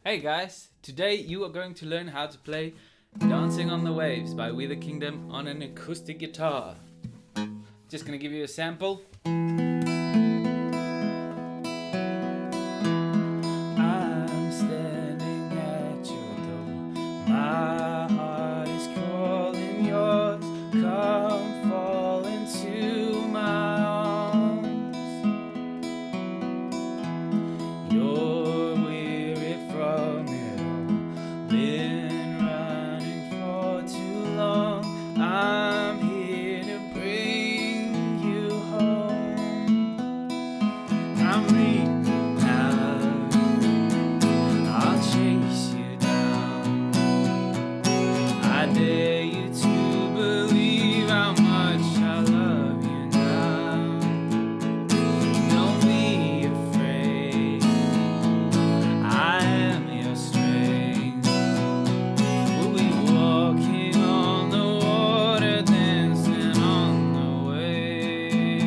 Hey guys, today you are going to learn how to play Dancing on the Waves by We the Kingdom on an acoustic guitar. Just gonna give you a sample. I'm standing at your door, my heart is calling yours, come fall into my arms. You're weary from it all, been running for too long, I'm here to bring you home. I'm reaching out, I'll chase you down, I dare you to believe how much I love you now. Don't be afraid, I am your strength. We'll be walking on the water, dancing on the waves.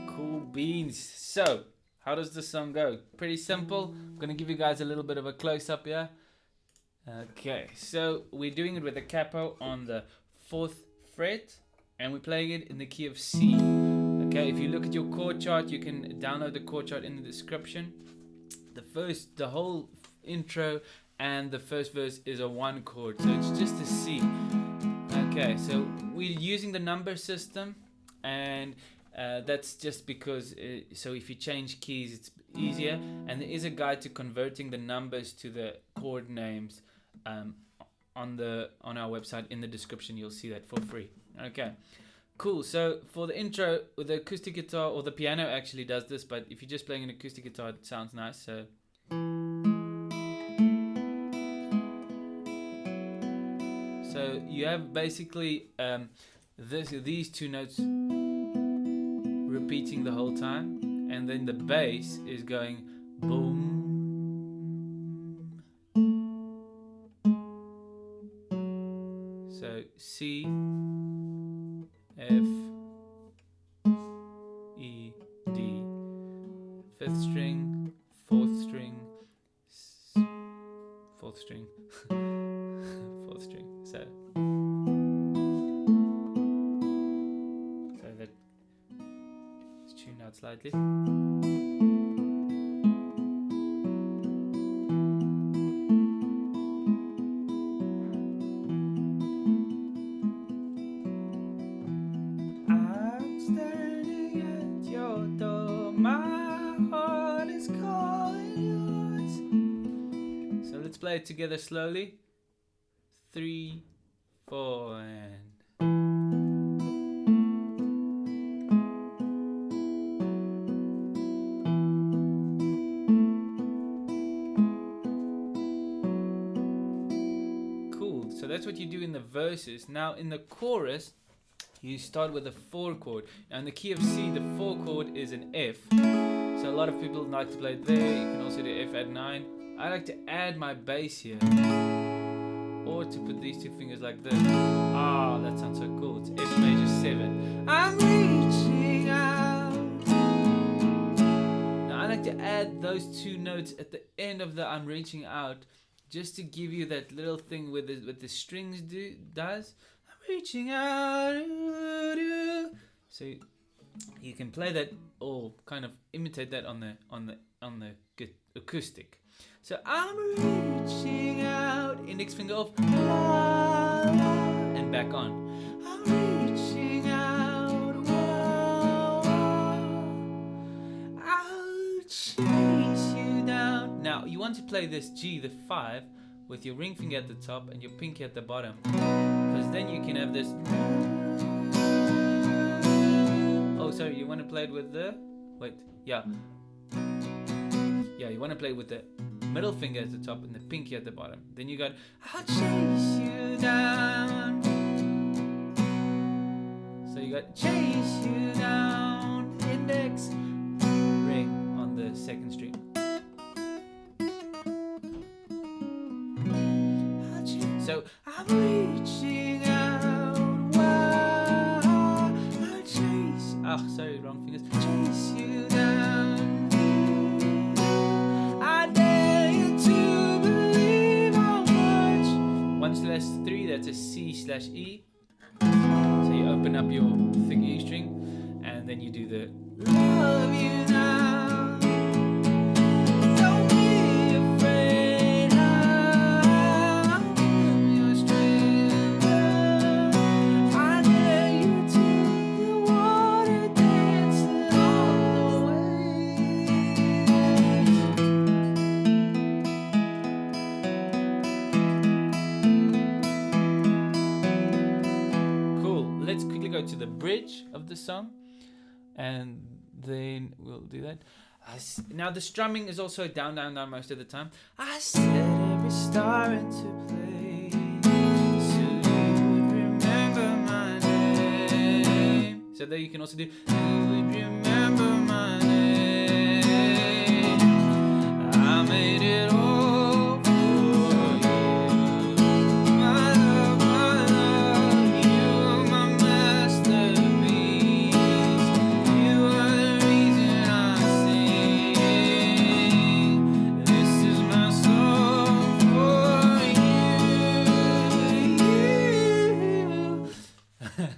Cool beans. So, how does the song go? Pretty simple. I'm gonna give you guys a little bit of a close-up here. Okay, so we're doing it with a capo on the 4th fret, and we're playing it in the key of C. Okay, if you look at your chord chart, you can download the chord chart in the description. The whole intro and the first verse is a 1 chord, so it's just a C. Okay, so we're using the number system, and that's just because so if you change keys it's easier, and there is a guide to converting the numbers to the chord names on our website. In the description you'll see that for free. Okay, cool. So for the intro, with the acoustic guitar, or the piano actually does this, but if you're just playing an acoustic guitar it sounds nice. So you have basically these two notes repeating the whole time, and then the bass is going boom. So C, F, E, D, 5th string, 4th string, 4th string, 4th string. So that let's tune out slightly. I'm standing at your door, my heart is calling yours. So let's play it together slowly. 3, 4, and cool. So that's what you do in the verses. Now in the chorus, you start with a 4 chord. Now in the key of C, the 4 chord is an F. So a lot of people like to play it there. You can also do F add 9. I like to add my bass here, or to put these 2 fingers like this. Ah, that sounds so cool. It's F major 7. I'm reaching out. Now I like to add those 2 notes at the end of the I'm reaching out, just to give you that little thing with the strings does. I'm reaching out. So you can play that, or kind of imitate that on the acoustic. So I'm reaching out, index finger off, la, la, and back on. I'm reaching out, whoa, whoa, I'll chase you down. Now you want to play this G, the 5, with your ring finger at the top and your pinky at the bottom, because then you can have this. Oh, sorry, you want to play it with the, you want to play with the middle finger at the top and the pinky at the bottom. Then you got, I'll chase you down. So you got chase you down, index, ring on the 2nd string. So I'm reaching out, wow, I'll chase, sorry, wrong fingers, chase you down. C/E. So you open up your thick E string, and then you do the love you now. Don't be afraid, I'm your stranger. I dare you to the water dancing all the way. Cool. Let's quickly go to the bridge of the song, and then we'll do that. Now the strumming is also down, down, down most of the time. I set every star into play so you would remember my name. So there you can also do, you would remember my name. I made it all for you. My love, you, my masterpiece. You are the reason I sing. This is my song for you.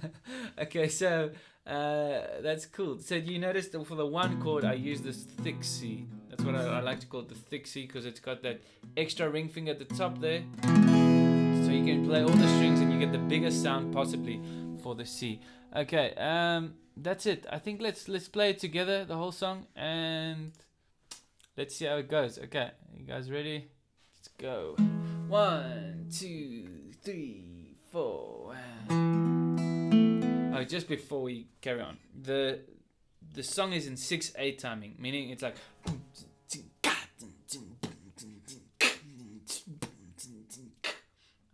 Okay, so that's cool. So you notice that for the one chord I use this thick C. That's what I like to call it, the thick C, because it's got that extra ring finger at the top there. So you can play all the strings and you get the biggest sound possibly for the C. Okay, that's it. I think let's play it together, the whole song, and let's see how it goes. Okay, you guys ready? Let's go. 1, 2, 3, 4. Oh, just before we carry on, the song is in 6/8 timing, meaning it's like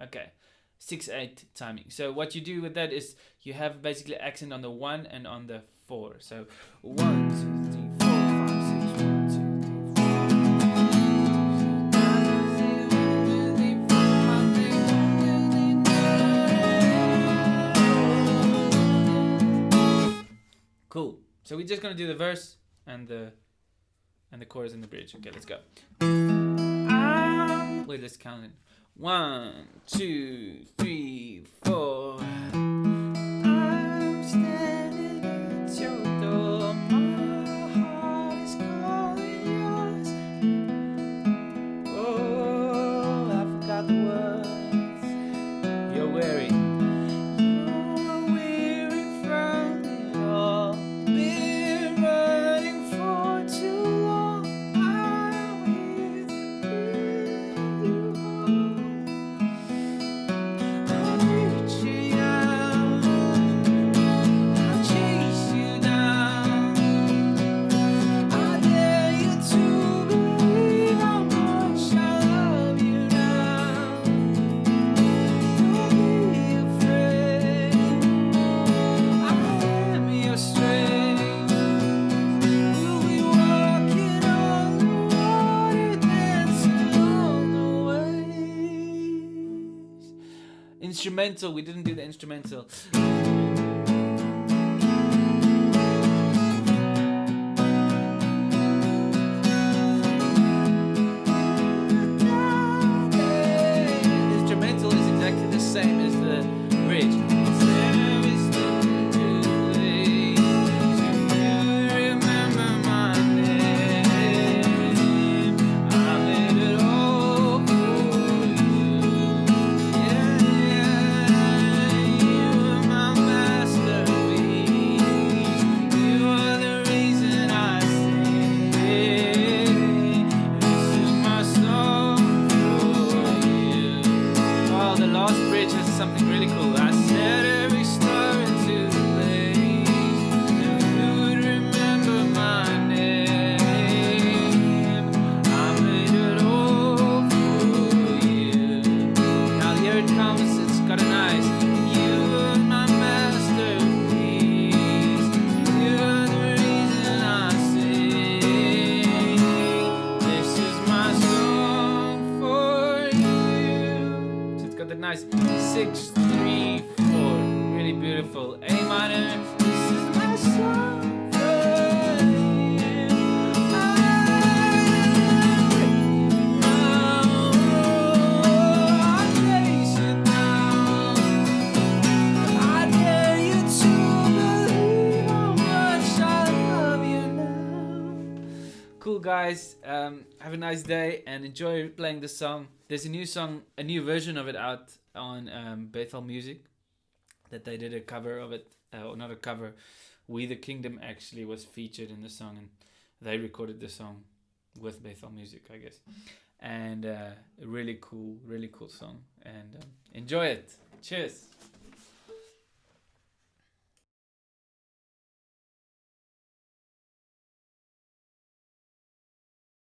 okay, 6/8 timing. So what you do with that is you have basically accent on the 1 and on the 4. So 1, 2, 3, 4, 5, 6, 1, 2, 3, 4. Cool. So we're just gonna do the verse and the chorus and the bridge. Okay, let's go. Wait, let's count it. 1, 2, 3, 4. I'm standing at your door. My heart is calling yours. Oh, I forgot the words. You're weary. You're weary from it all. Been running for too long. I'm here to bring you home. I'm reaching out. I'll chase you down. I dare you to believe how much I love you now. Don't be afraid. I am your strength. We'll be walking on the water, dancing on the waves. Instrumental, we didn't do the instrumental. Instrumental is exactly the same as the bridge. Remember my name. I made it all for you. Yeah, you are my masterpiece. You are the reason I sing. This is my song for you. Oh, the last bridge has something really cool. I set every star into place. You would remember my name. I made it all for you. Now here it comes. It's got a nice. You are my masterpiece. You are the reason I sing. This is my song for you. So it's got the nice 6, 3, 4. Really beautiful. A minor. This is my song for you. I'll chase you down. guys. Have a nice day and enjoy playing the song. There's a new song, a new version of it out on Bethel Music that they did a cover of it, or not a cover. We the Kingdom actually was featured in the song, and they recorded the song with Bethel Music, I guess. And a really cool song. And enjoy it. Cheers.